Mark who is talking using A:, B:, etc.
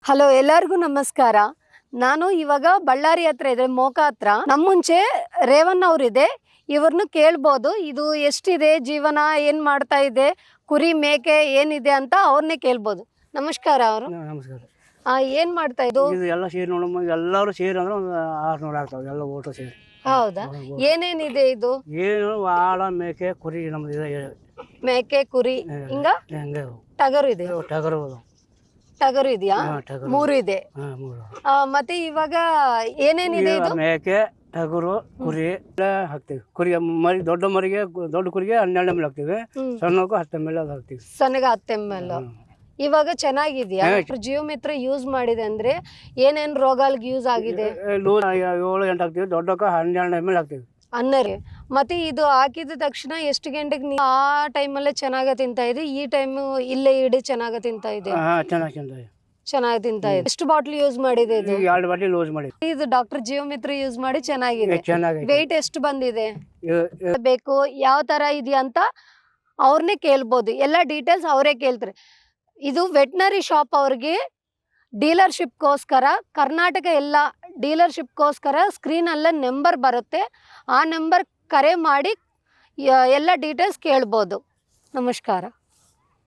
A: Hello, ಎಲ್ಲರಿಗೂ ನಮಸ್ಕಾರ. ನಾನು ಇವಾಗ ಬಳ್ಳಾರಿ ಹತ್ರ ಇದೆ, ಮೋಕ ಹತ್ರ. ನಮ್ಮ ಮುಂಚೆ ರೇವಣ್ಣ ಅವರಿದೆ, ಇವ್ರನ್ನು ಕೇಳ್ಬೋದು. ಇದು ಎಷ್ಟಿದೆ ಜೀವನ, ಏನು ಮಾಡ್ತಾ ಇದೆ, ಕುರಿ ಮೇಕೆ ಏನಿದೆ ಅಂತ ಅವ್ರನ್ನೇ ಕೇಳ್ಬೋದು. ನಮಸ್ಕಾರ. ಅವರು
B: ನಮಸ್ಕಾರ.
A: ಏನು ಮಾಡ್ತಾ ಇದು
B: ಎಲ್ಲ ಸೇರಿ ನೋಡಮ್ಮ, ಎಲ್ಲರೂ ಸೇರಿ ಅಂದ್ರೆ ಒಂದು 600 ಆಗ್ತಾವೆ, ಎಲ್ಲ ಊಟ ಸೇರಿ.
A: ಹೌದಾ? ಏನೇನಿದೆ ಇದು?
B: ಏನು ಆಳ ಮೇಕೆ ಕುರಿ ನಮ್ದು ಇದೆ.
A: ಮೇಕೆ ಕುರಿ ಹಿಂಗ
B: ಹಂಗೆ
A: ಟಗರು ಇದೆ.
B: ಟಗರು
A: ಟಗರು ಇದೆಯಾ?
B: ಟಗರು
A: 3 ಇದೆ.
B: ಮೂರು.
A: ಮತ್ತೆ ಇವಾಗ ಏನೇನಿದೆ ಇದು?
B: ಮೇಕೆ, ಟಗರು, ಕುರಿ ಎಲ್ಲ ಹಾಕ್ತೀವಿ. ಕುರಿಗೆ ಮರಿ, ದೊಡ್ಡ ಮರಿಗೆ, ದೊಡ್ಡ ಕುರಿಗೆ 12 ml ಹಾಕ್ತೀವಿ, ಸಣ್ಣಕ್ಕೂ 10 ml ಅದು ಹಾಕ್ತೀವಿ.
A: ಸಣ್ಣಗೆ 10 ml. ಇವಾಗ ಚೆನ್ನಾಗಿದೆಯಾ? ಜೀವ ಮಿತ್ರ ಯೂಸ್ ಮಾಡಿದೆ ಅಂದ್ರೆ ಏನೇನ್ ರೋಗಗಳಿಗೆ ಯೂಸ್ ಆಗಿದೆ?
B: 7-8 ಹಾಕ್ತೀವಿ, ದೊಡ್ಡಕ್ಕ 12 ml ಹಾಕ್ತೀವಿ.
A: ಅನ್ನರಿ. ಮತ್ತೆ ಇದು ಹಾಕಿದ ತಕ್ಷಣ ಎಷ್ಟು ಗಂಟೆಗೆ ಆ ಟೈಮಲ್ಲೇ ಚೆನ್ನಾಗ ತಿಂತಾ ಇದೆ, ಈ ಟೈಮು ಇಲ್ಲೇ ಇಡಿ ಚೆನ್ನಾಗ ತಿಂತಾ ಇದೆ? ಚೆನ್ನಾಗಿ ತಿಂತಾ ಇದೆ. ಎಷ್ಟು ಬಾಟ್ಲ್ ಯೂಸ್ ಮಾಡಿದೆ ಇದು?
B: 2 ಬಾಟಲ್ ಯೂಸ್ ಮಾಡಿ.
A: ಇದು ಡಾಕ್ಟರ್ ಜೀವ ಮಿತ್ರ ಯೂಸ್ ಮಾಡಿ ಚೆನ್ನಾಗಿದೆ. ವೆಯ್ಟ್ ಎಷ್ಟು ಬಂದಿದೆ ಬೇಕು, ಯಾವ ತರ ಇದೆಯಾ ಅಂತ ಅವ್ರನ್ನೇ ಕೇಳ್ಬೋದು. ಎಲ್ಲ ಡೀಟೇಲ್ಸ್ ಅವರೇ ಕೇಳ್ತಾರೆ. ಇದು ವೆಟ್ನರಿ ಶಾಪ್ ಅವ್ರಿಗೆ ಡೀಲರ್ಶಿಪ್ಗೋಸ್ಕರ, ಕರ್ನಾಟಕ ಎಲ್ಲ ಡೀಲರ್ಶಿಪ್ಗೋಸ್ಕರ ಸ್ಕ್ರೀನಲ್ಲೇ ನಂಬರ್ ಬರುತ್ತೆ. ಆ ನಂಬರ್ ಕರೆ ಮಾಡಿ ಎಲ್ಲ ಡೀಟೇಲ್ಸ್ ಕೇಳ್ಬೋದು. ನಮಸ್ಕಾರ.